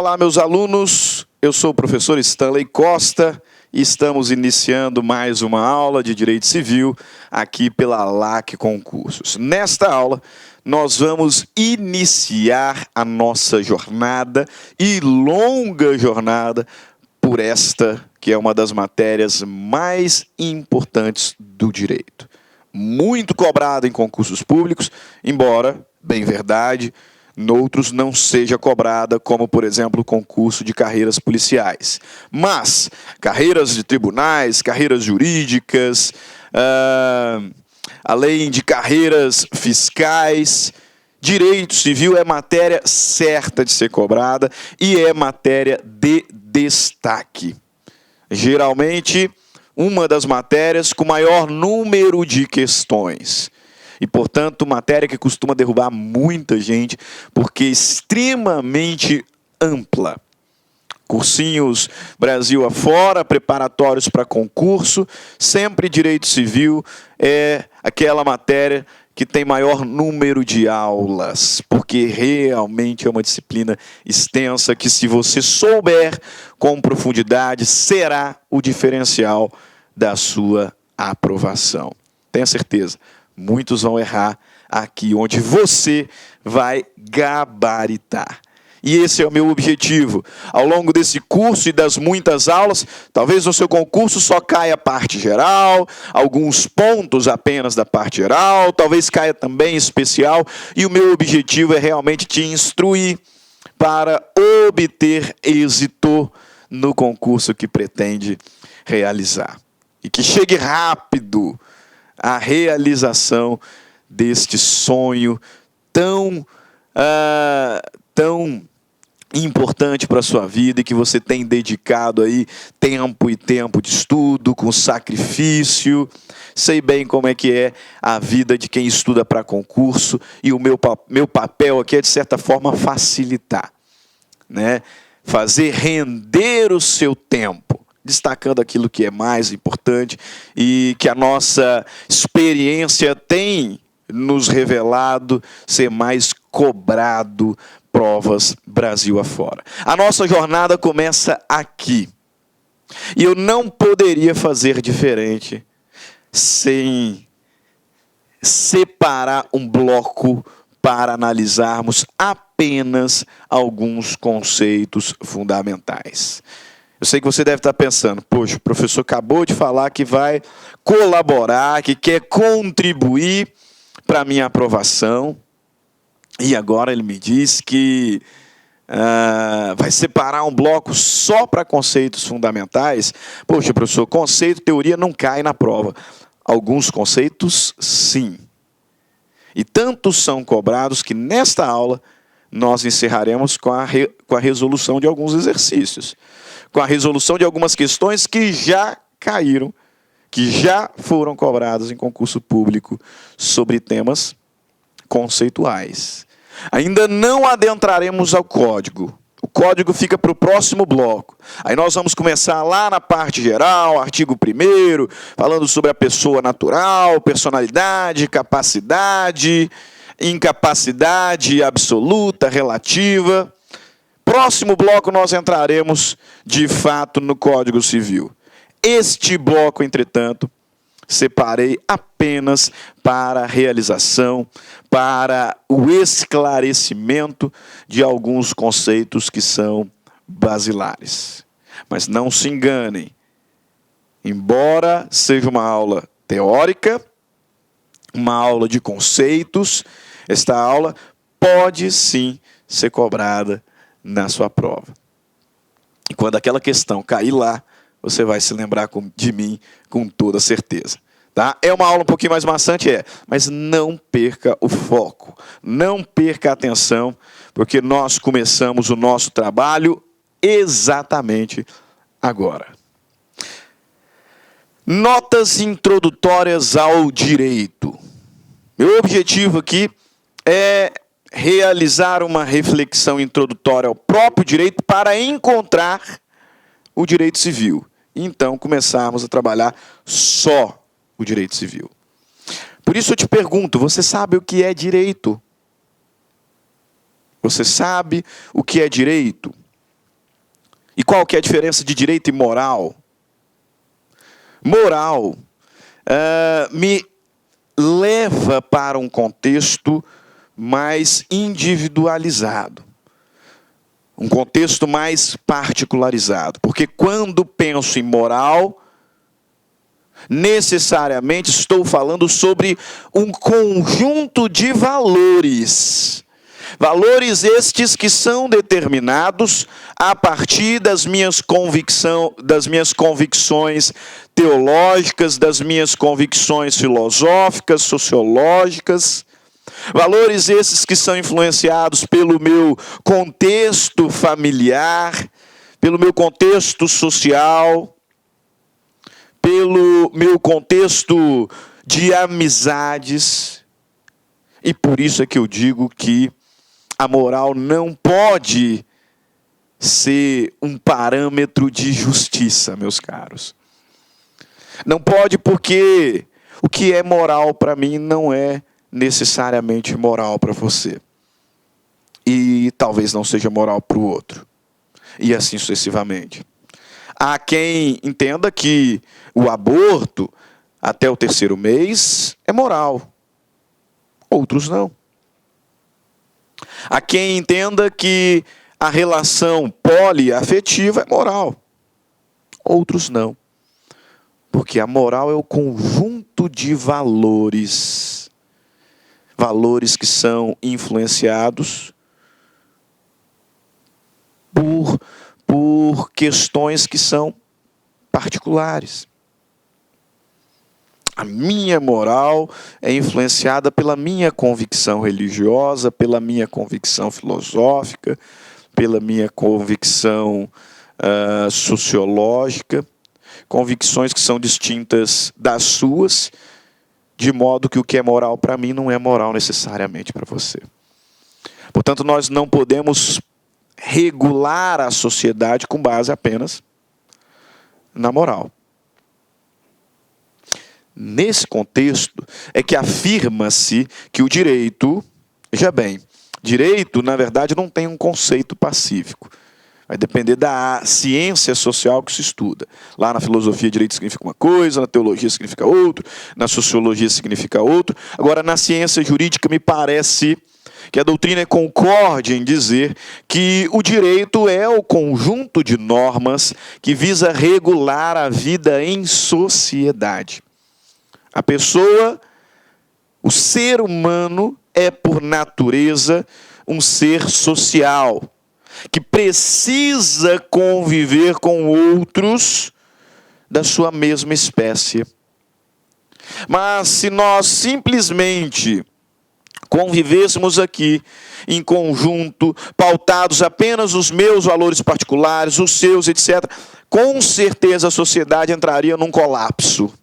Olá, meus alunos. Eu sou o professor Stanley Costa e estamos iniciando mais uma aula de Direito Civil aqui pela LAC Concursos. Nesta aula, nós vamos iniciar a nossa jornada e longa jornada por esta, que é uma das matérias mais importantes do direito. Muito cobrada em concursos públicos, embora, bem verdade, noutros não seja cobrada, como, por exemplo, o concurso de carreiras policiais. Mas carreiras de tribunais, carreiras jurídicas, além de carreiras fiscais, direito civil é matéria certa de ser cobrada e é matéria de destaque. Geralmente, uma das matérias com maior número de questões. E, portanto, matéria que costuma derrubar muita gente, porque é extremamente ampla. Cursinhos Brasil afora, preparatórios para concurso, sempre direito civil é aquela matéria que tem maior número de aulas, porque realmente é uma disciplina extensa que, se você souber com profundidade, será o diferencial da sua aprovação. Tenha certeza. Muitos vão errar aqui, onde você vai gabaritar. E esse é o meu objetivo. Ao longo desse curso e das muitas aulas, talvez no seu concurso só caia a parte geral, alguns pontos apenas da parte geral, talvez caia também especial, e o meu objetivo é realmente te instruir para obter êxito no concurso que pretende realizar. E que chegue rápido a realização deste sonho tão importante para a sua vida e que você tem dedicado aí tempo e tempo de estudo, com sacrifício. Sei bem como é que é a vida de quem estuda para concurso e o meu papel aqui é, de certa forma, facilitar, né? Fazer render o seu tempo, destacando aquilo que é mais importante e que a nossa experiência tem nos revelado ser mais cobrado, provas Brasil afora. A nossa jornada começa aqui. E eu não poderia fazer diferente sem separar um bloco para analisarmos apenas alguns conceitos fundamentais. Eu sei que você deve estar pensando, poxa, o professor acabou de falar que vai colaborar, que quer contribuir para a minha aprovação, e agora ele me diz que vai separar um bloco só para conceitos fundamentais. Poxa, professor, conceito, teoria não cai na prova. Alguns conceitos, sim. E tantos são cobrados que nesta aula nós encerraremos com a resolução de alguns exercícios, com a resolução de algumas questões que já caíram, que já foram cobradas em concurso público sobre temas conceituais. Ainda não adentraremos ao código. O código fica para o próximo bloco. Aí nós vamos começar lá na parte geral, artigo 1º, falando sobre a pessoa natural, personalidade, capacidade, incapacidade absoluta, relativa. Próximo bloco nós entraremos, de fato, no Código Civil. Este bloco, entretanto, separei apenas para a realização, para o esclarecimento de alguns conceitos que são basilares. Mas não se enganem, embora seja uma aula teórica, uma aula de conceitos, esta aula pode sim ser cobrada na sua prova. E quando aquela questão cair lá, você vai se lembrar de mim com toda certeza. Tá? É uma aula um pouquinho mais maçante, mas não perca o foco, não perca a atenção, porque nós começamos o nosso trabalho exatamente agora. Notas introdutórias ao direito. Meu objetivo aqui é realizar uma reflexão introdutória ao próprio direito para encontrar o direito civil. Então, começarmos a trabalhar só o direito civil. Por isso eu te pergunto, você sabe o que é direito? Você sabe o que é direito? E qual que é a diferença de direito e moral? Moral me leva para um contexto mais individualizado, um contexto mais particularizado. Porque quando penso em moral, necessariamente estou falando sobre um conjunto de valores. Valores estes que são determinados a partir das minhas convicções teológicas, das minhas convicções filosóficas, sociológicas. Valores esses que são influenciados pelo meu contexto familiar, pelo meu contexto social, pelo meu contexto de amizades. E por isso é que eu digo que a moral não pode ser um parâmetro de justiça, meus caros. Não pode, porque o que é moral para mim não é necessariamente moral para você. E talvez não seja moral para o outro. E assim sucessivamente. Há quem entenda que o aborto até o 3º mês é moral. Outros não. Há quem entenda que a relação poliafetiva é moral. Outros não. Porque a moral é o conjunto de valores. Valores que são influenciados por questões que são particulares. A minha moral é influenciada pela minha convicção religiosa, pela minha convicção filosófica, pela minha convicção sociológica, convicções que são distintas das suas, de modo que o que é moral para mim não é moral necessariamente para você. Portanto, nós não podemos regular a sociedade com base apenas na moral. Nesse contexto é que afirma-se que o direito, veja bem, direito, na verdade, não tem um conceito pacífico. Vai depender da ciência social que se estuda. Lá na filosofia, direito significa uma coisa, na teologia significa outra, na sociologia significa outra. Agora, na ciência jurídica, me parece que a doutrina é concorde em dizer que o direito é o conjunto de normas que visa regular a vida em sociedade. A pessoa, o ser humano, é por natureza um ser social, que precisa conviver com outros da sua mesma espécie. Mas se nós simplesmente convivêssemos aqui em conjunto, pautados apenas os meus valores particulares, os seus, etc., com certeza a sociedade entraria num colapso.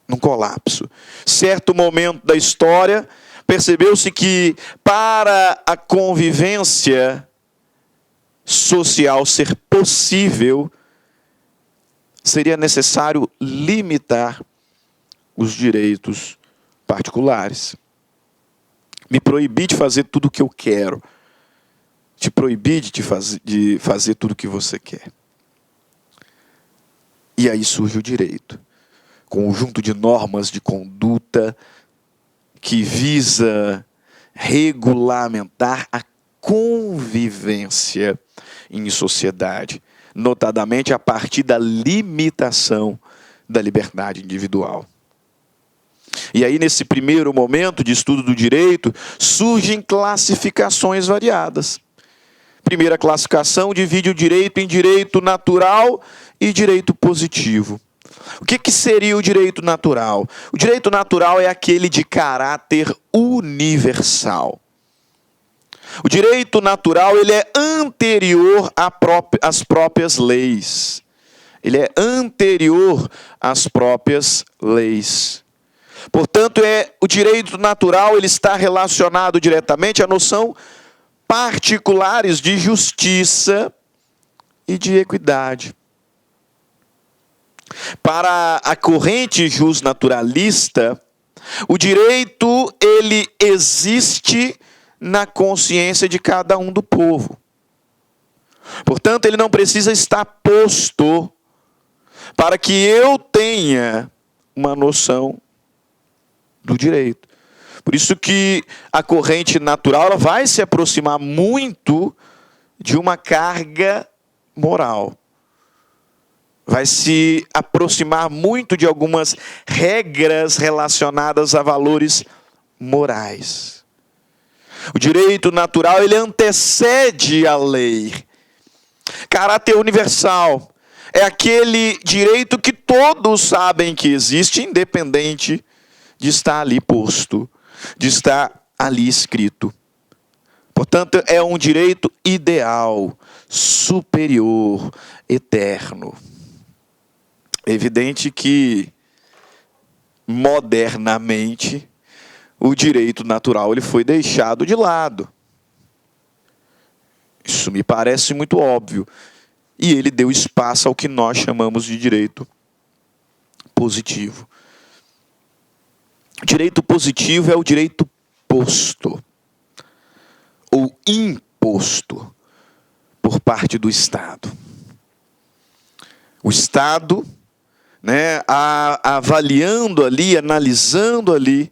Num colapso. Certo momento da história, percebeu-se que para a convivência social ser possível, seria necessário limitar os direitos particulares. Me proibir de fazer tudo o que eu quero. Te proibir de fazer tudo o que você quer. E aí surge o direito. Conjunto de normas de conduta que visa regulamentar a convivência em sociedade, notadamente a partir da limitação da liberdade individual. E aí, nesse primeiro momento de estudo do direito, surgem classificações variadas. Primeira classificação divide o direito em direito natural e direito positivo. O que seria o direito natural? O direito natural é aquele de caráter universal. O direito natural ele é anterior às próprias leis. Ele é anterior às próprias leis. Portanto, o direito natural ele está relacionado diretamente à noção particulares de justiça e de equidade. Para a corrente justnaturalista, o direito ele existe na consciência de cada um do povo. Portanto, ele não precisa estar posto para que eu tenha uma noção do direito. Por isso que a corrente natural ela vai se aproximar muito de uma carga moral. Vai se aproximar muito de algumas regras relacionadas a valores morais. O direito natural ele antecede a lei. Caráter universal é aquele direito que todos sabem que existe, independente de estar ali posto, de estar ali escrito. Portanto, é um direito ideal, superior, eterno. É evidente que, modernamente, o direito natural ele foi deixado de lado. Isso me parece muito óbvio. E ele deu espaço ao que nós chamamos de direito positivo. O direito positivo é o direito posto ou imposto por parte do Estado. O Estado, avaliando ali, analisando ali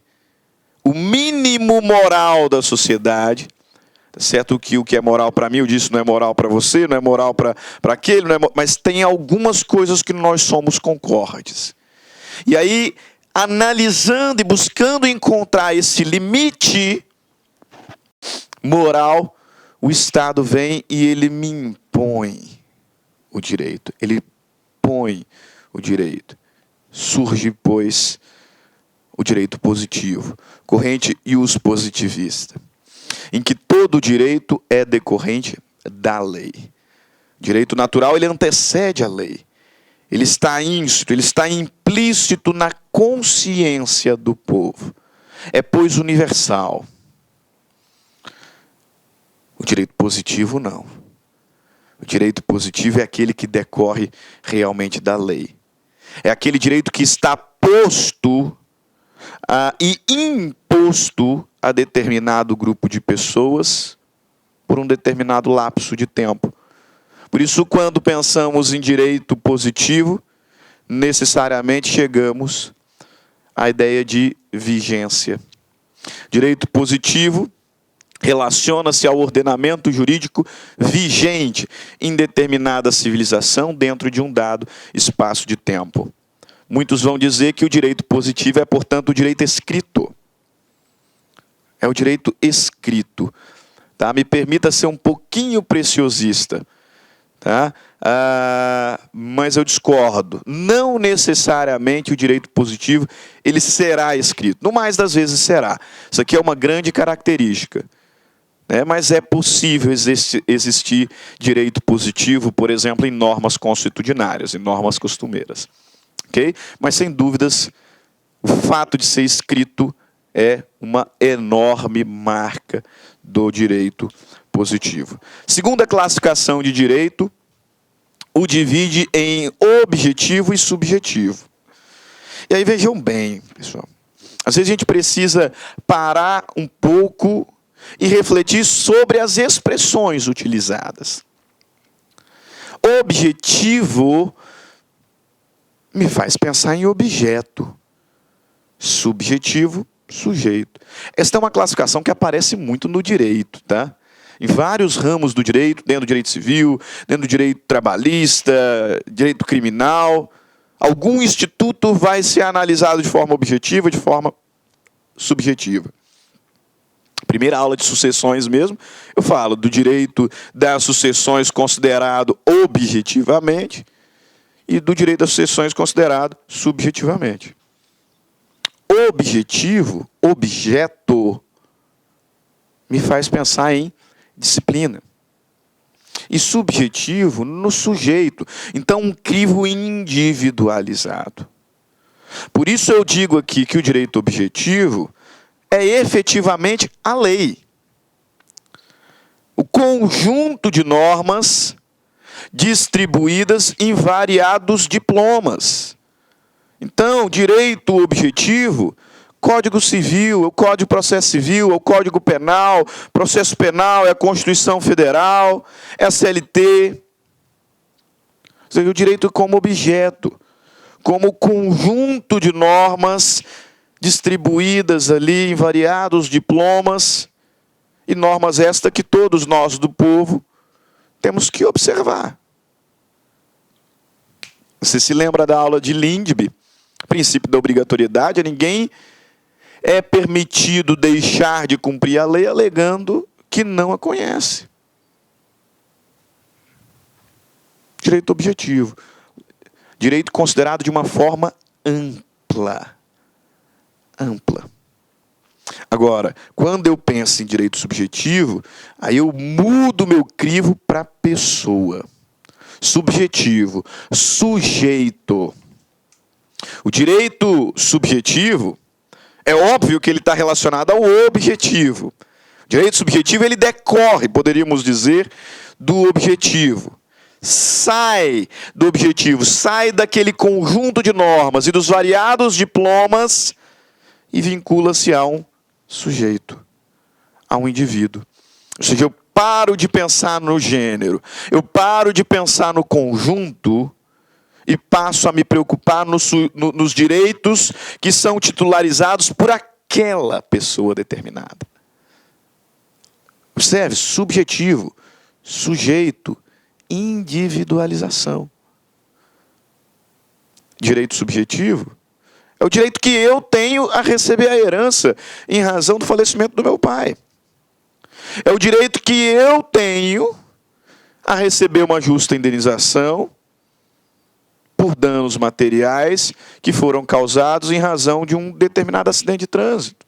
o mínimo moral da sociedade, certo que o que é moral para mim, eu disse, não é moral para você, não é moral para aquele, não é, mas tem algumas coisas que nós somos concordes. E aí, analisando e buscando encontrar esse limite moral, o Estado vem e ele me impõe o direito. Ele põe o direito. Surge, pois, o direito positivo, corrente ius positivista, em que todo direito é decorrente da lei. O direito natural ele antecede a lei. Ele está íncito, ele está implícito na consciência do povo. É, pois, universal. O direito positivo, não. O direito positivo é aquele que decorre realmente da lei. É aquele direito que está posto e imposto a determinado grupo de pessoas por um determinado lapso de tempo. Por isso, quando pensamos em direito positivo, necessariamente chegamos à ideia de vigência. Direito positivo relaciona-se ao ordenamento jurídico vigente em determinada civilização dentro de um dado espaço de tempo. Muitos vão dizer que o direito positivo é, portanto, o direito escrito. É o direito escrito. Tá? Me permita ser um pouquinho preciosista. Tá? Mas eu discordo. Não necessariamente o direito positivo ele será escrito. No mais das vezes será. Isso aqui é uma grande característica. Mas é possível existir direito positivo, por exemplo, em normas consuetudinárias, em normas costumeiras. Okay? Mas, sem dúvidas, o fato de ser escrito é uma enorme marca do direito positivo. Segunda classificação de direito, o divide em objetivo e subjetivo. E aí vejam bem, pessoal. Às vezes a gente precisa parar um pouco e refletir sobre as expressões utilizadas. Objetivo me faz pensar em objeto. Subjetivo, sujeito. Esta é uma classificação que aparece muito no direito, tá? Em vários ramos do direito, dentro do direito civil, dentro do direito trabalhista, direito criminal. Algum instituto vai ser analisado de forma objetiva, de forma subjetiva. Primeira aula de sucessões mesmo, eu falo do direito das sucessões considerado objetivamente e do direito das sucessões considerado subjetivamente. Objetivo, objeto, me faz pensar em disciplina. E subjetivo no sujeito. Então, um crivo individualizado. Por isso eu digo aqui que o direito objetivo é efetivamente a lei. O conjunto de normas distribuídas em variados diplomas. Então, direito objetivo Código Civil, o Código de Processo Civil, é o Código Penal, Processo Penal, é a Constituição Federal, é a CLT. Ou seja, o direito como objeto, como conjunto de normas distribuídas ali em variados diplomas, e normas estas que todos nós do povo temos que observar. Você se lembra da aula de Lindbe? Princípio da obrigatoriedade, ninguém é permitido deixar de cumprir a lei alegando que não a conhece. Direito objetivo. Direito considerado de uma forma ampla. Ampla. Agora, quando eu penso em direito subjetivo, aí eu mudo meu crivo para pessoa. Subjetivo, sujeito. O direito subjetivo, é óbvio que ele está relacionado ao objetivo. O direito subjetivo, ele decorre, poderíamos dizer, do objetivo. Sai do objetivo, sai daquele conjunto de normas e dos variados diplomas e vincula-se a um sujeito, a um indivíduo. Ou seja, eu paro de pensar no gênero, eu paro de pensar no conjunto e passo a me preocupar nos direitos que são titularizados por aquela pessoa determinada. Observe, subjetivo, sujeito, individualização. Direito subjetivo é o direito que eu tenho a receber a herança em razão do falecimento do meu pai. É o direito que eu tenho a receber uma justa indenização por danos materiais que foram causados em razão de um determinado acidente de trânsito.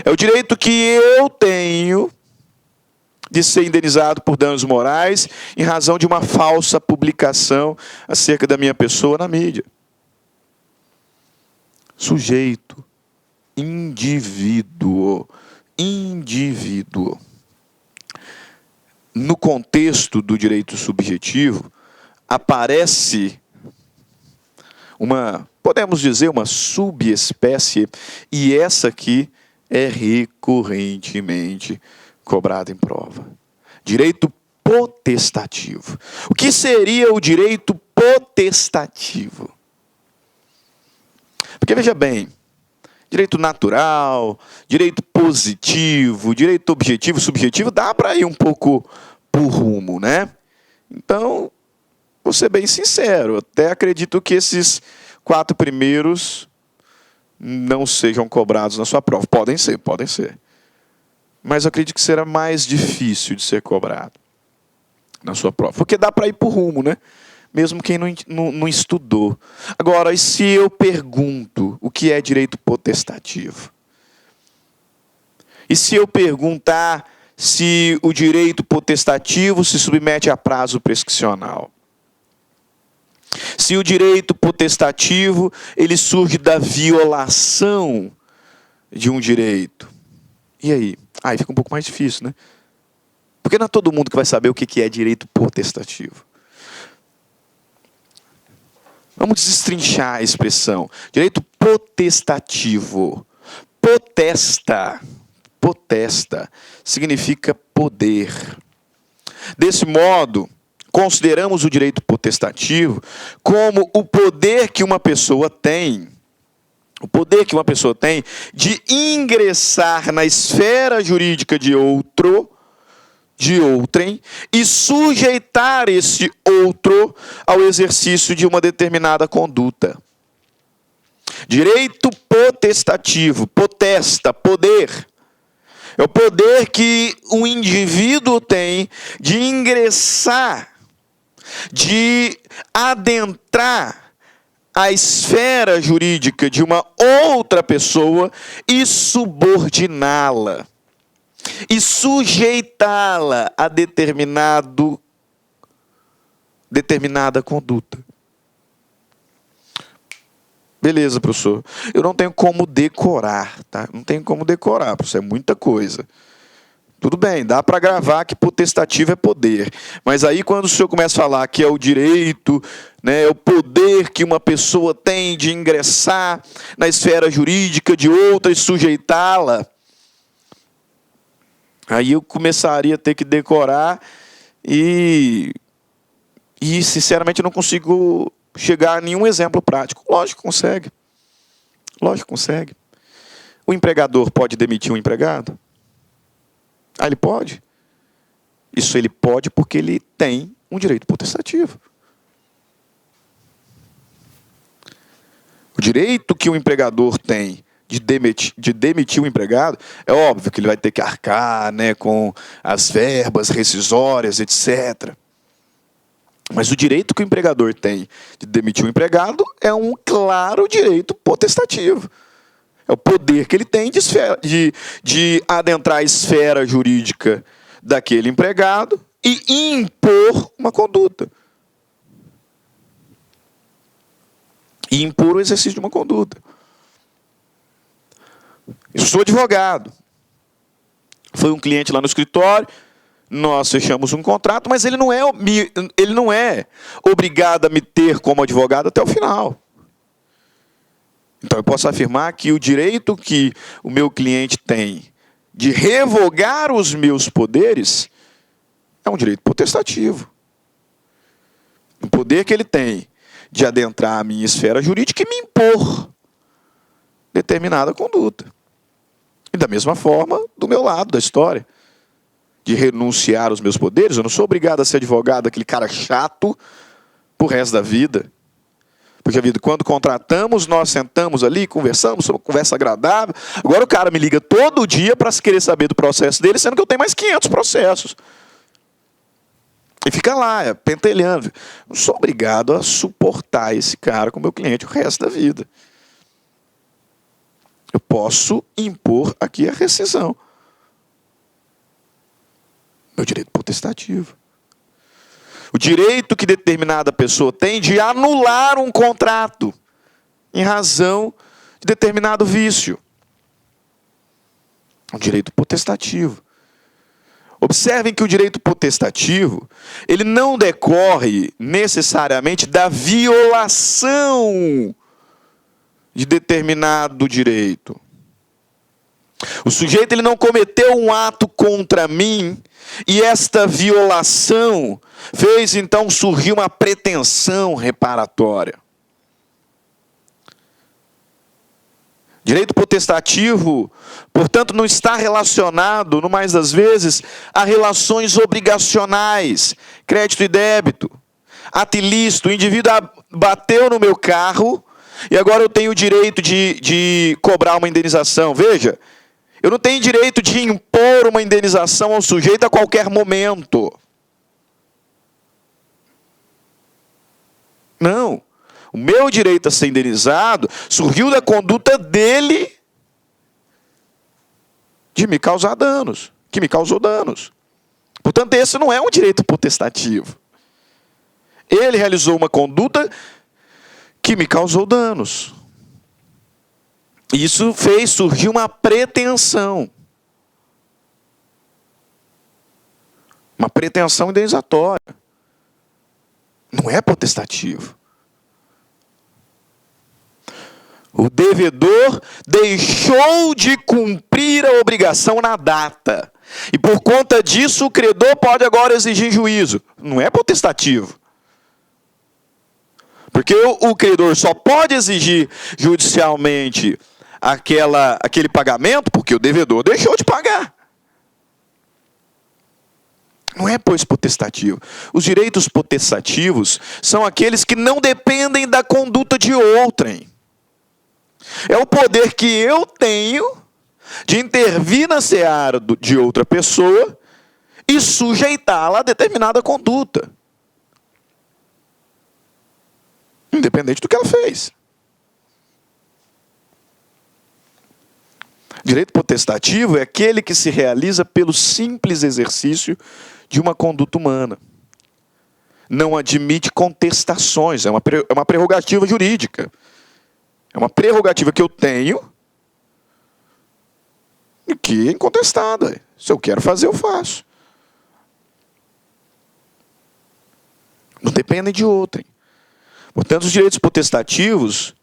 É o direito que eu tenho de ser indenizado por danos morais em razão de uma falsa publicação acerca da minha pessoa na mídia. Sujeito, indivíduo, indivíduo. No contexto do direito subjetivo, aparece podemos dizer, uma subespécie, e essa aqui é recorrentemente cobrada em prova. Direito potestativo. O que seria o direito potestativo? Porque, veja bem, direito natural, direito positivo, direito objetivo, subjetivo, dá para ir um pouco por rumo, né? Então, vou ser bem sincero, até acredito que esses 4 primeiros não sejam cobrados na sua prova. Podem ser, podem ser. Mas eu acredito que será mais difícil de ser cobrado na sua prova. Porque dá para ir por rumo, né? Mesmo quem não estudou. Agora, e se eu pergunto o que é direito potestativo? E se eu perguntar se o direito potestativo se submete a prazo prescricional? Se o direito potestativo ele surge da violação de um direito? E aí? Aí fica um pouco mais difícil, né? Porque não é todo mundo que vai saber o que é direito potestativo. Vamos destrinchar a expressão. Direito potestativo. Potesta. Potesta significa poder. Desse modo, consideramos o direito potestativo como o poder que uma pessoa tem. O poder que uma pessoa tem de ingressar na esfera jurídica de outrem, e sujeitar esse outro ao exercício de uma determinada conduta. Direito potestativo, potesta, poder. É o poder que um indivíduo tem de ingressar, de adentrar a esfera jurídica de uma outra pessoa e subordiná-la. E sujeitá-la a determinada conduta. Beleza, professor. Eu não tenho como decorar, tá? Não tenho como decorar, professor, é muita coisa. Tudo bem, dá para gravar que potestativo é poder. Mas aí quando o senhor começa a falar que é o direito, né, é o poder que uma pessoa tem de ingressar na esfera jurídica de outra e sujeitá-la, aí eu começaria a ter que decorar e sinceramente, eu não consigo chegar a nenhum exemplo prático. Lógico que consegue. Lógico que consegue. O empregador pode demitir um empregado? Ah, ele pode? Isso ele pode porque ele tem um direito potestativo. O direito que o empregador tem de demitir o empregado, é óbvio que ele vai ter que arcar, né, com as verbas rescisórias, etc. Mas o direito que o empregador tem de demitir o empregado é um claro direito potestativo. É o poder que ele tem de adentrar a esfera jurídica daquele empregado e impor uma conduta. E impor o exercício de uma conduta. Eu sou advogado. Foi um cliente lá no escritório, nós fechamos um contrato, mas ele não é obrigado a me ter como advogado até o final. Então eu posso afirmar que o direito que o meu cliente tem de revogar os meus poderes é um direito potestativo. O poder que ele tem de adentrar a minha esfera jurídica e me impor determinada conduta. E da mesma forma, do meu lado da história, de renunciar aos meus poderes, eu não sou obrigado a ser advogado, aquele cara chato, pro resto da vida. Porque, quando contratamos, nós sentamos ali, conversamos, uma conversa agradável. Agora o cara me liga todo dia para querer saber do processo dele, sendo que eu tenho mais 500 processos. E fica lá, pentelhando. Não sou obrigado a suportar esse cara como meu cliente o resto da vida. Eu posso impor aqui a rescisão. Meu direito potestativo. O direito que determinada pessoa tem de anular um contrato em razão de determinado vício. Um direito potestativo. Observem que o direito potestativo, ele não decorre necessariamente da violação de determinado direito. O sujeito ele não cometeu um ato contra mim e esta violação fez então surgir uma pretensão reparatória. Direito potestativo, portanto, não está relacionado, no mais das vezes, a relações obrigacionais, crédito e débito, ato ilícito. O indivíduo bateu no meu carro e agora eu tenho o direito de cobrar uma indenização. Veja, eu não tenho direito de impor uma indenização ao sujeito a qualquer momento. Não. O meu direito a ser indenizado surgiu da conduta dele de me causar danos, que me causou danos. Portanto, esse não é um direito potestativo. Ele realizou uma conduta que me causou danos. Isso fez surgir uma pretensão. Uma pretensão indenizatória. Não é potestativo. O devedor deixou de cumprir a obrigação na data. E por conta disso, o credor pode agora exigir juízo. Não é potestativo. Porque o credor só pode exigir judicialmente aquele pagamento porque o devedor deixou de pagar. Não é, pois, potestativo. Os direitos potestativos são aqueles que não dependem da conduta de outrem. É o poder que eu tenho de intervir na seara de outra pessoa e sujeitá-la a determinada conduta. Independente do que ela fez. Direito potestativo é aquele que se realiza pelo simples exercício de uma conduta humana. Não admite contestações, é uma prerrogativa jurídica. É uma prerrogativa que eu tenho Que é incontestada. Se eu quero fazer, eu faço. Não dependem de outrem. Portanto, os direitos potestativos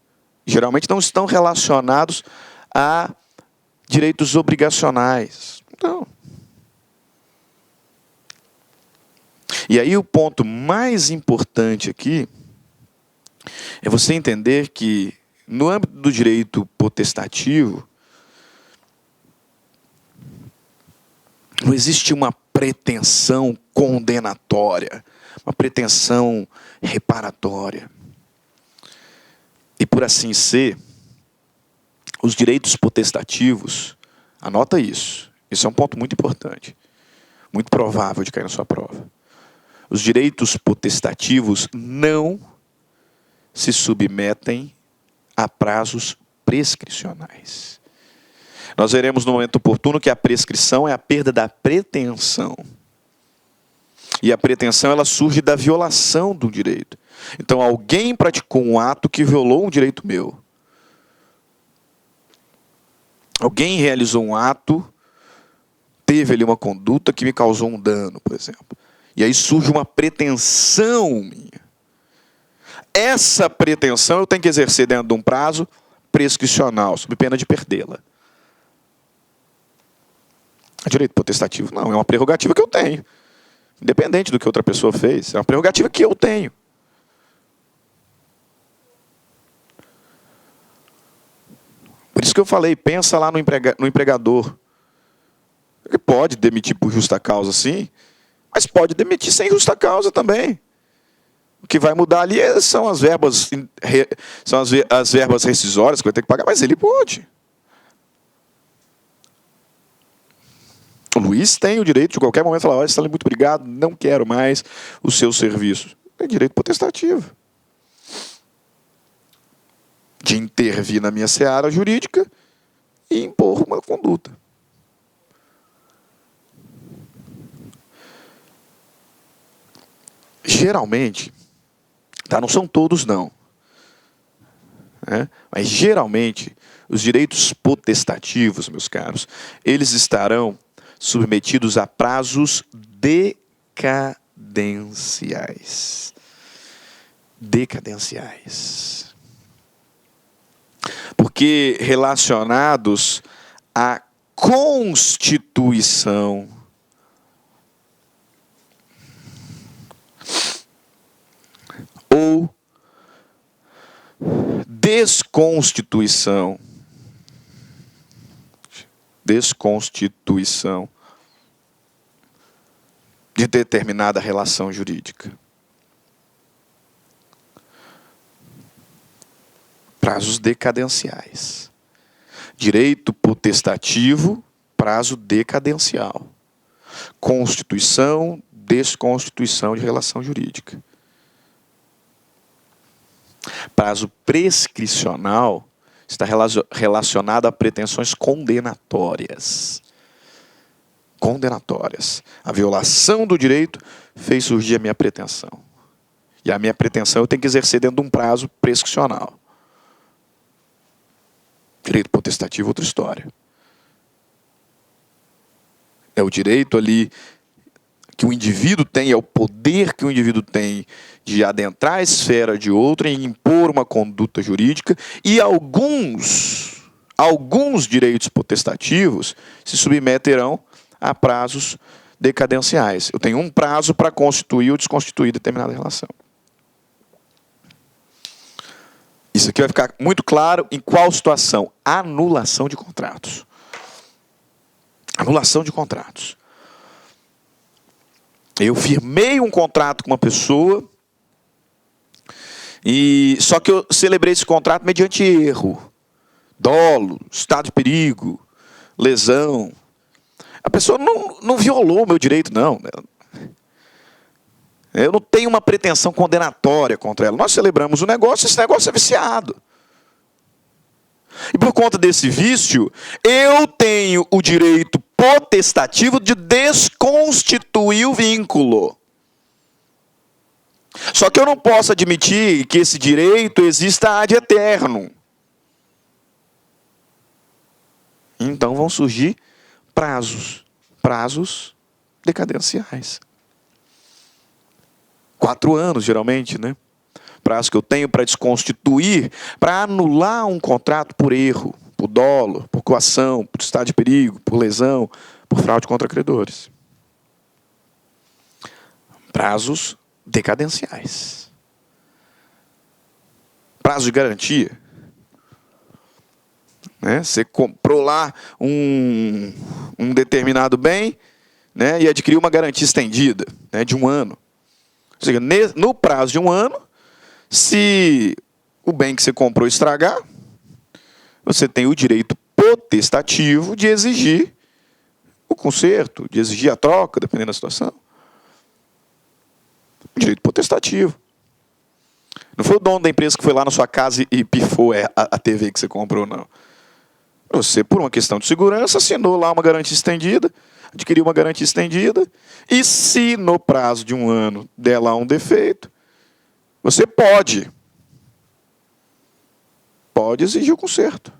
geralmente não estão relacionados a direitos obrigacionais. Não. E aí o ponto mais importante aqui é você entender que, no âmbito do direito potestativo, não existe uma pretensão condenatória, uma pretensão reparatória. E por assim ser, os direitos potestativos, anota isso, esse é um ponto muito importante, muito provável de cair na sua prova. Os direitos potestativos não se submetem a prazos prescricionais. Nós veremos no momento oportuno que a prescrição é a perda da pretensão. E a pretensão ela surge da violação do direito. Então alguém praticou um ato que violou um direito meu. Alguém realizou um ato, teve ali uma conduta que me causou um dano, por exemplo. E aí surge uma pretensão minha. Essa pretensão eu tenho que exercer dentro de um prazo prescricional, sob pena de perdê-la. Direito potestativo não, é uma prerrogativa que eu tenho. Independente do que outra pessoa fez, é uma prerrogativa que eu tenho. Por isso que eu falei, pensa lá no empregador. Ele pode demitir por justa causa, sim, mas pode demitir sem justa causa também. O que vai mudar ali são as verbas, as verbas rescisórias que vai ter que pagar, mas ele pode. O Luiz tem o direito de qualquer momento falar, olha, Stanley, muito obrigado, não quero mais os seus serviços. É direito potestativo. De intervir na minha seara jurídica e impor uma conduta. Geralmente, tá, não são todos não, né? Mas geralmente, os direitos potestativos, meus caros, eles estarão submetidos a prazos decadenciais. Decadenciais. Porque relacionados à constituição ou desconstituição de determinada relação jurídica. Prazos decadenciais. Direito potestativo, prazo decadencial. Constituição, desconstituição de relação jurídica. Prazo prescricional está relacionado a pretensões condenatórias. Condenatórias. A violação do direito fez surgir a minha pretensão. E a minha pretensão eu tenho que exercer dentro de um prazo prescricional. Direito potestativo, outra história. É o direito ali que o indivíduo tem, é o poder que o indivíduo tem de adentrar a esfera de outro e impor uma conduta jurídica, e alguns direitos potestativos se submeterão a prazos decadenciais. Eu tenho um prazo para constituir ou desconstituir determinada relação. Isso aqui vai ficar muito claro em qual situação? Anulação de contratos. Anulação de contratos. Eu firmei um contrato com uma pessoa, só que eu celebrei esse contrato mediante erro, dolo, estado de perigo, lesão. A pessoa não violou o meu direito, não. Eu não tenho uma pretensão condenatória contra ela. Nós celebramos o negócio, esse negócio é viciado. E por conta desse vício, eu tenho o direito potestativo de desconstituir o vínculo. Só que eu não posso admitir que esse direito exista ad eternum. Então vão surgir prazos decadenciais. 4 anos, geralmente, né? Prazo que eu tenho para desconstituir, para anular um contrato por erro, por dolo, por coação, por estado de perigo, por lesão, por fraude contra credores. Prazos decadenciais. Prazo de garantia. Né? Você comprou lá um determinado bem, né, e adquiriu uma garantia estendida, né, de 1 ano. Ou seja, no prazo de 1 ano, se o bem que você comprou estragar, você tem o direito potestativo de exigir o conserto, de exigir a troca, dependendo da situação. Direito potestativo. Não foi o dono da empresa que foi lá na sua casa e pifou a TV que você comprou, não. Você, por uma questão de segurança, assinou lá uma garantia estendida, adquiriu uma garantia estendida, e se no prazo de 1 ano der lá um defeito, você pode exigir o conserto.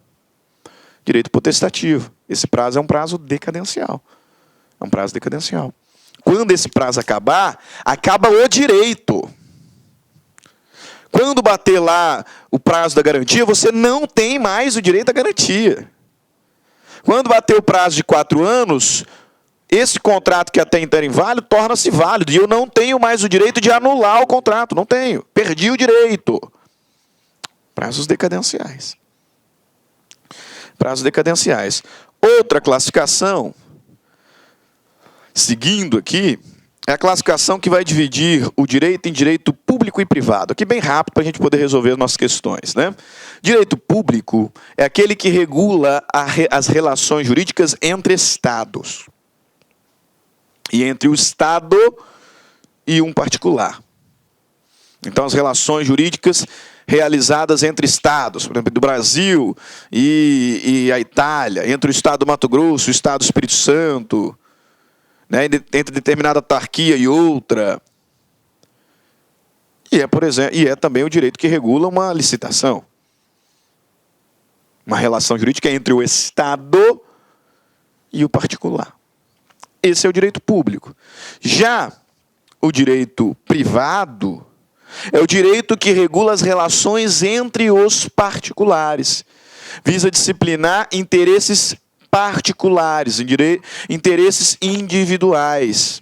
Direito potestativo. Esse prazo é um prazo decadencial. É um prazo decadencial. Quando esse prazo acabar, acaba o direito. Quando bater lá o prazo da garantia, você não tem mais o direito à garantia. Quando bater o prazo de 4 anos, esse contrato que até então era inválido torna-se válido. E eu não tenho mais o direito de anular o contrato. Não tenho. Perdi o direito. Prazos decadenciais. Prazos decadenciais. Outra classificação, seguindo aqui, é a classificação que vai dividir o direito em direito público e privado. Aqui bem rápido para a gente poder resolver as nossas questões, né? Direito público é aquele que regula as relações jurídicas entre estados. E entre o Estado e um particular. Então, as relações jurídicas realizadas entre estados, por exemplo, do Brasil e a Itália, entre o Estado do Mato Grosso e o Estado do Espírito Santo, né, entre determinada autarquia e outra. Por exemplo, é também o direito que regula uma licitação. Uma relação jurídica entre o Estado e o particular. Esse é o direito público. Já o direito privado é o direito que regula as relações entre os particulares. Visa disciplinar interesses particulares, interesses individuais.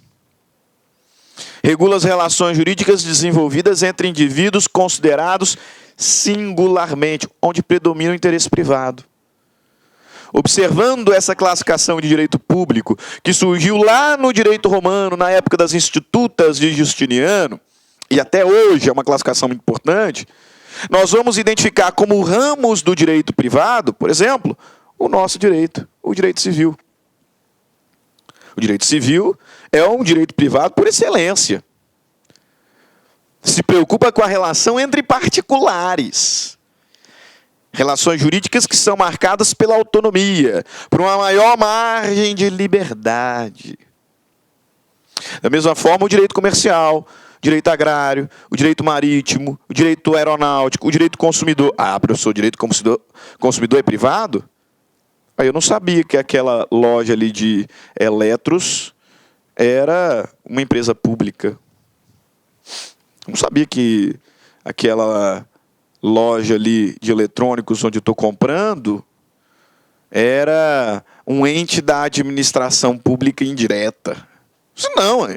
Regula as relações jurídicas desenvolvidas entre indivíduos considerados singularmente, onde predomina o interesse privado. Observando essa classificação de direito público, que surgiu lá no direito romano, na época das institutas de Justiniano, e até hoje é uma classificação muito importante, nós vamos identificar como ramos do direito privado, por exemplo, o nosso direito, o direito civil. O direito civil é um direito privado por excelência. Se preocupa com a relação entre particulares. Relações jurídicas que são marcadas pela autonomia, por uma maior margem de liberdade. Da mesma forma, o direito comercial, o direito agrário, o direito marítimo, o direito aeronáutico, o direito consumidor. Ah, professor, o direito consumidor é privado? Aí eu não sabia que aquela loja ali de eletros era uma empresa pública. Não sabia que aquela loja ali de eletrônicos onde eu estou comprando era um ente da administração pública indireta. Isso não,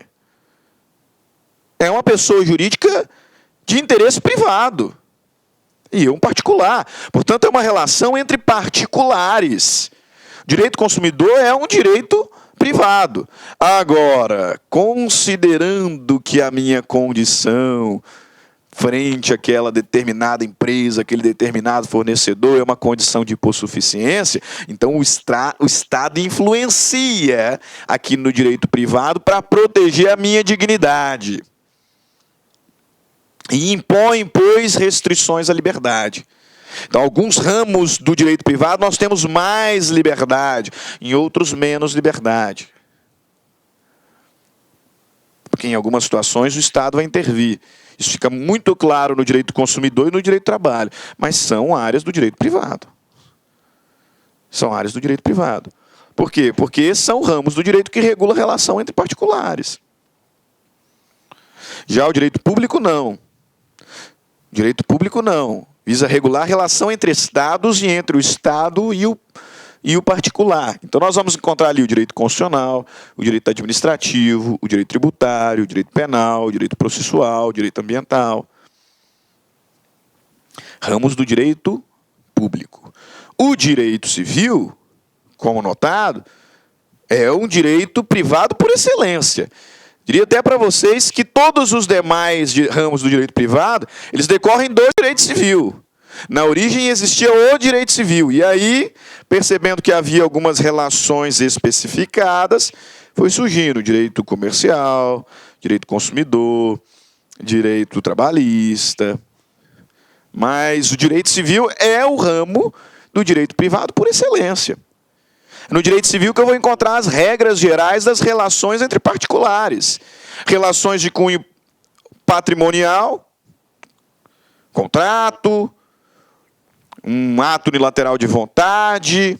é uma pessoa jurídica de interesse privado. E um particular. Portanto, é uma relação entre particulares. Direito consumidor é um direito privado. Agora, considerando que a minha condição frente àquela determinada empresa, aquele determinado fornecedor, é uma condição de hipossuficiência, então o Estado influencia aqui no direito privado para proteger a minha dignidade. E impõe, pois, restrições à liberdade. Então, alguns ramos do direito privado nós temos mais liberdade, em outros menos liberdade. Porque em algumas situações o Estado vai intervir. Isso fica muito claro no direito do consumidor e no direito do trabalho. Mas são áreas do direito privado. São áreas do direito privado. Por quê? Porque são ramos do direito que regulam a relação entre particulares. Já o direito público, não. Direito público, não. Visa regular a relação entre estados e entre o Estado e o particular. Então, nós vamos encontrar ali o direito constitucional, o direito administrativo, o direito tributário, o direito penal, o direito processual, o direito ambiental. Ramos do direito público. O direito civil, como notado, é um direito privado por excelência. Diria até para vocês que todos os demais ramos do direito privado, eles decorrem do direito civil. Na origem existia o direito civil. E aí, percebendo que havia algumas relações especificadas, foi surgindo o direito comercial, direito consumidor, direito trabalhista. Mas o direito civil é o ramo do direito privado por excelência. No direito civil que eu vou encontrar as regras gerais das relações entre particulares. Relações de cunho patrimonial, contrato, um ato unilateral de vontade,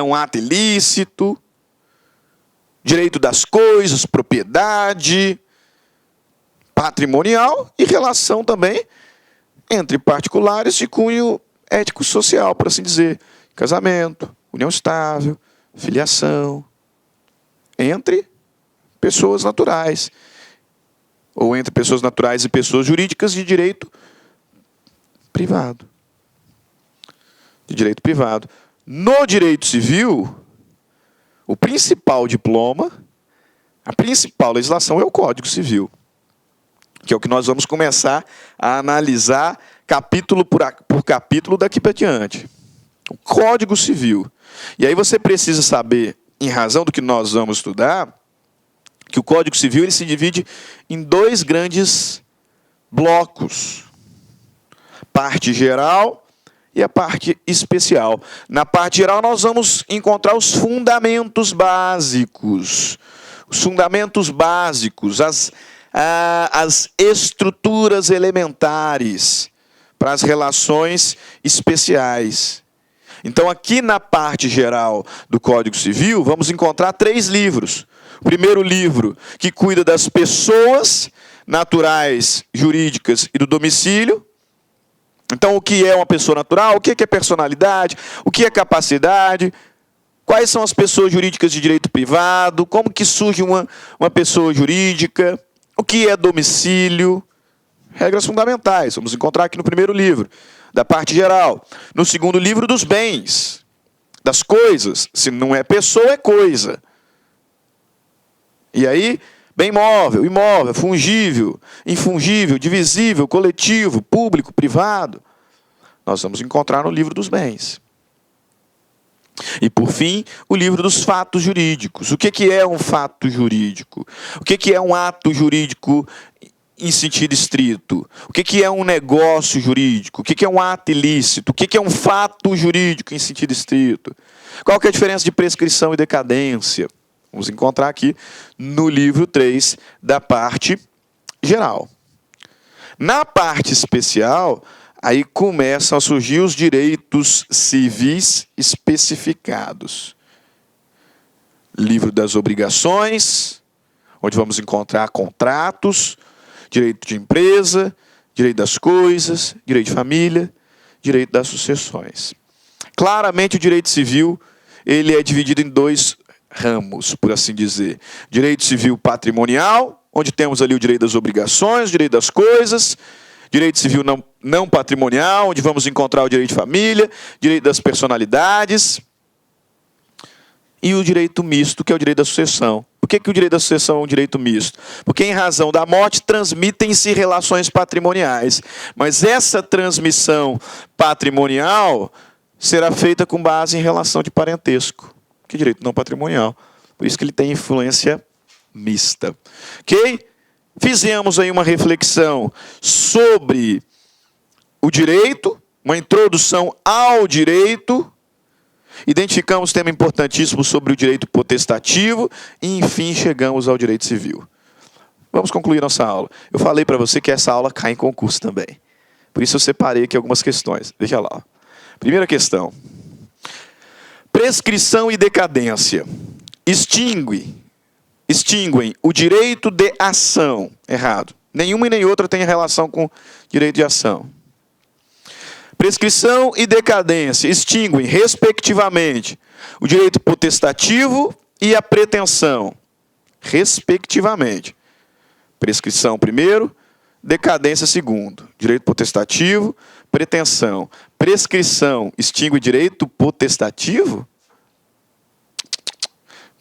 um ato ilícito, direito das coisas, propriedade, patrimonial e relação também entre particulares de cunho ético-social, por assim dizer. Casamento, união estável, filiação, entre pessoas naturais, ou entre pessoas naturais e pessoas jurídicas de direito privado. De direito privado. No direito civil, o principal diploma, a principal legislação é o Código Civil, que é o que nós vamos começar a analisar capítulo por capítulo daqui para diante. O Código Civil. E aí você precisa saber, em razão do que nós vamos estudar, que o Código Civil ele se divide em dois grandes blocos. Parte geral e a parte especial. Na parte geral nós vamos encontrar os fundamentos básicos. Os fundamentos básicos, as estruturas elementares para as relações especiais. Então, aqui na parte geral do Código Civil, vamos encontrar 3 livros. O primeiro livro, que cuida das pessoas naturais, jurídicas e do domicílio. Então, o que é uma pessoa natural, o que é personalidade, o que é capacidade, quais são as pessoas jurídicas de direito privado, como que surge uma pessoa jurídica, o que é domicílio, regras fundamentais. Vamos encontrar aqui no primeiro livro, da parte geral. No segundo livro, dos bens, das coisas. Se não é pessoa, é coisa. E aí, bem móvel, imóvel, fungível, infungível, divisível, coletivo, público, privado. Nós vamos encontrar no livro dos bens. E, por fim, o livro dos fatos jurídicos. O que é um fato jurídico? O que é um ato jurídico em sentido estrito? O que é um negócio jurídico? O que é um ato ilícito? O que é um fato jurídico em sentido estrito? Qual que é a diferença de prescrição e decadência? Vamos encontrar aqui no livro 3 da parte geral. Na parte especial, aí começam a surgir os direitos civis especificados. Livro das obrigações, onde vamos encontrar contratos, direito de empresa, direito das coisas, direito de família, direito das sucessões. Claramente o direito civil ele é dividido em 2 ramos, por assim dizer. Direito civil patrimonial, onde temos ali o direito das obrigações, o direito das coisas. Direito civil não patrimonial, onde vamos encontrar o direito de família, direito das personalidades. E o direito misto, que é o direito da sucessão. Por que o direito da sucessão é um direito misto? Porque, em razão da morte, transmitem-se relações patrimoniais. Mas essa transmissão patrimonial será feita com base em relação de parentesco, que é direito não patrimonial. Por isso que ele tem influência mista. Ok? Fizemos aí uma reflexão sobre o direito, uma introdução ao direito. Identificamos um tema importantíssimo sobre o direito potestativo e, enfim, chegamos ao direito civil. Vamos concluir nossa aula. Eu falei para você que essa aula cai em concurso também. Por isso eu separei aqui algumas questões. Veja lá. Primeira questão. Prescrição e decadência. Extinguem o direito de ação. Errado. Nenhuma e nem outra tem relação com direito de ação. Prescrição e decadência extinguem, respectivamente, o direito potestativo e a pretensão. Respectivamente. Prescrição primeiro, decadência segundo. Direito potestativo, pretensão. Prescrição extingue direito potestativo?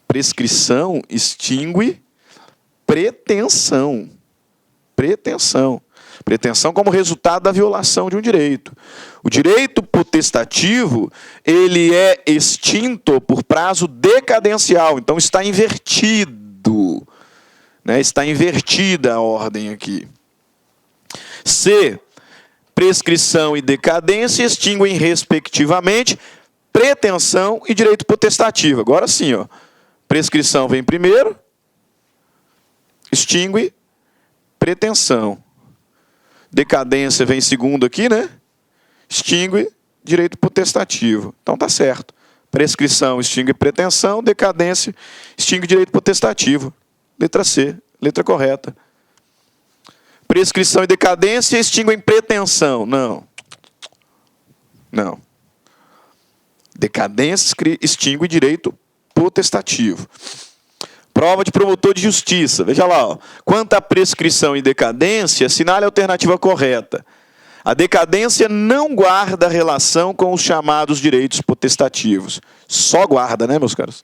Prescrição extingue pretensão. Pretensão como resultado da violação de um direito. O direito potestativo, ele é extinto por prazo decadencial. Então está invertido. Né? Está invertida a ordem aqui. C. Prescrição e decadência extinguem, respectivamente, pretensão e direito potestativo. Agora sim, ó. Prescrição vem primeiro, extingue, pretensão. Decadência vem segundo aqui, né? Extingue, direito potestativo. Então tá certo. Prescrição extingue pretensão, decadência extingue direito potestativo. Letra C, letra correta. Prescrição e decadência extinguem pretensão. Não. Decadência extingue direito potestativo. Prova de promotor de justiça. Veja lá, ó. Quanto à prescrição e decadência, assinale a alternativa correta. A decadência não guarda relação com os chamados direitos potestativos. Só guarda, né, meus caros?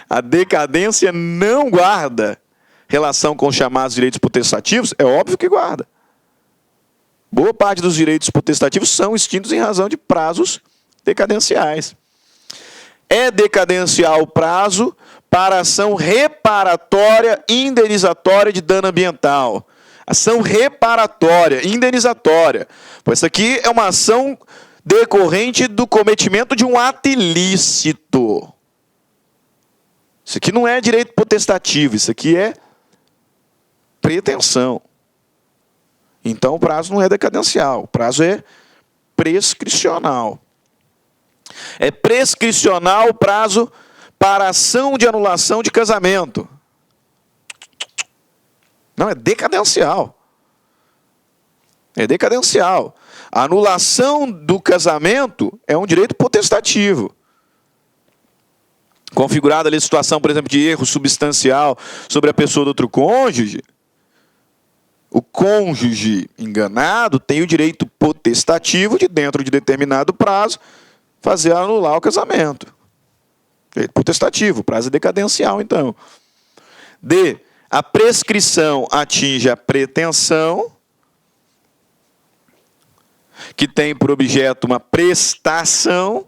A decadência não guarda relação com os chamados direitos potestativos? É óbvio que guarda. Boa parte dos direitos potestativos são extintos em razão de prazos decadenciais. É decadencial o prazo para ação reparatória e indenizatória de dano ambiental. Ação reparatória, indenizatória. Pois isso aqui é uma ação decorrente do cometimento de um ato ilícito. Isso aqui não é direito potestativo, isso aqui é pretensão. Então o prazo não é decadencial, o prazo é prescricional. É prescricional o prazo para ação de anulação de casamento. Não, é decadencial. É decadencial. A anulação do casamento é um direito potestativo. Configurada ali a situação, por exemplo, de erro substancial sobre a pessoa do outro cônjuge, o cônjuge enganado tem o direito potestativo de, dentro de determinado prazo, fazer anular o casamento. Direito potestativo, prazo decadencial, então. D. A prescrição atinge a pretensão, que tem por objeto uma prestação,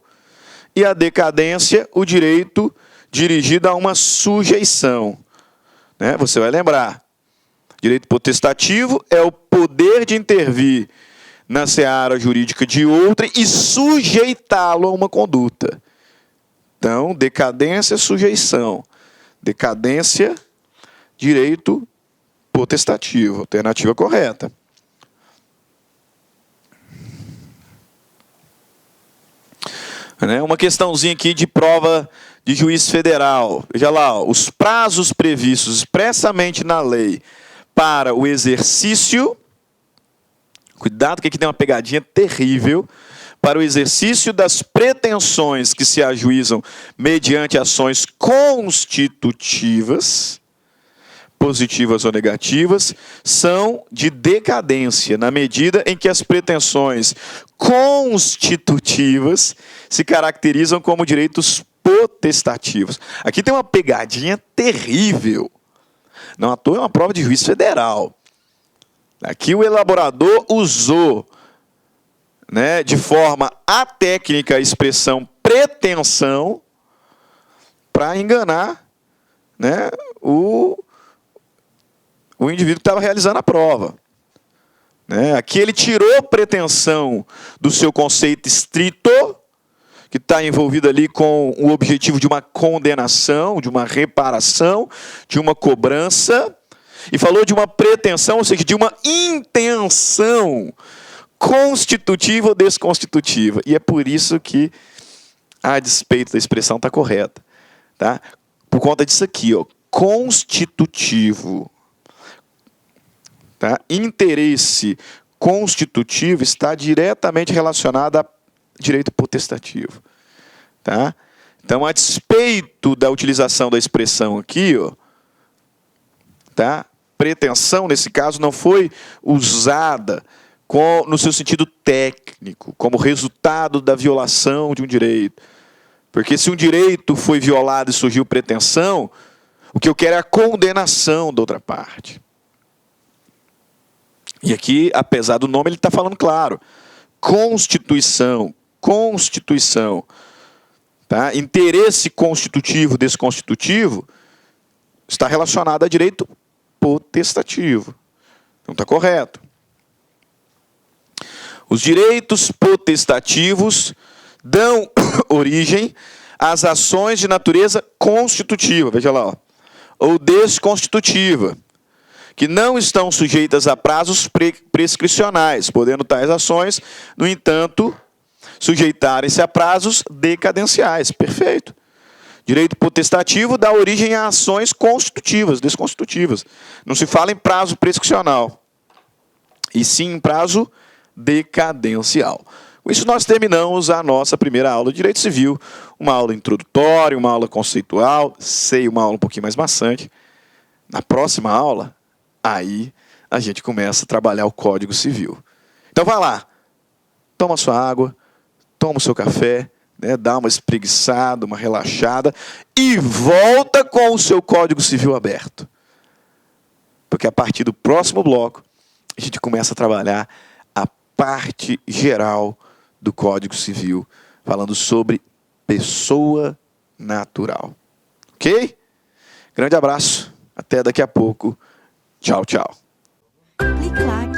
e a decadência, o direito dirigido a uma sujeição. Né? Você vai lembrar. Direito potestativo é o poder de intervir na seara jurídica de outrem e sujeitá-lo a uma conduta. Então, decadência, sujeição. Decadência, direito potestativo. Alternativa correta. Uma questãozinha aqui de prova de juiz federal. Veja lá, ó, os prazos previstos expressamente na lei para o exercício, cuidado que aqui tem uma pegadinha terrível, para o exercício das pretensões que se ajuizam mediante ações constitutivas, positivas ou negativas, são de decadência, na medida em que as pretensões constitutivas se caracterizam como direitos potestativos. Aqui tem uma pegadinha terrível. Não à toa é uma prova de juiz federal. Aqui o elaborador usou, de forma atécnica, a expressão pretensão para enganar, o indivíduo que estava realizando a prova. Aqui ele tirou pretensão do seu conceito estrito, que está envolvido ali com o objetivo de uma condenação, de uma reparação, de uma cobrança, e falou de uma pretensão, ou seja, de uma intenção constitutiva ou desconstitutiva. E é por isso que a despeito da expressão, está correta. Tá? Por conta disso aqui, ó, constitutivo. Tá? Interesse constitutivo está diretamente relacionado a direito potestativo. Tá? Então, a despeito da utilização da expressão aqui, ó, tá? Pretensão, nesse caso, não foi usada no seu sentido técnico, como resultado da violação de um direito. Porque se um direito foi violado e surgiu pretensão, o que eu quero é a condenação da outra parte. E aqui, apesar do nome, ele está falando claro. Constituição. Tá? Interesse constitutivo, desconstitutivo, está relacionado a direito potestativo. Então está correto. Os direitos potestativos dão origem às ações de natureza constitutiva, veja lá, ó, ou desconstitutiva, que não estão sujeitas a prazos prescricionais, podendo tais ações, no entanto, sujeitarem-se a prazos decadenciais. Perfeito. Direito potestativo dá origem a ações constitutivas, desconstitutivas. Não se fala em prazo prescricional, e sim em prazo decadencial. Com isso, nós terminamos a nossa primeira aula de Direito Civil. Uma aula introdutória, uma aula conceitual, uma aula um pouquinho mais maçante. Na próxima aula, aí a gente começa a trabalhar o Código Civil. Então vai lá, toma sua água, toma o seu café, né, dá uma espreguiçada, uma relaxada e volta com o seu Código Civil aberto. Porque a partir do próximo bloco, a gente começa a trabalhar a parte geral do Código Civil, falando sobre pessoa natural. Ok? Grande abraço, até daqui a pouco. Tchau, tchau. Clique lá.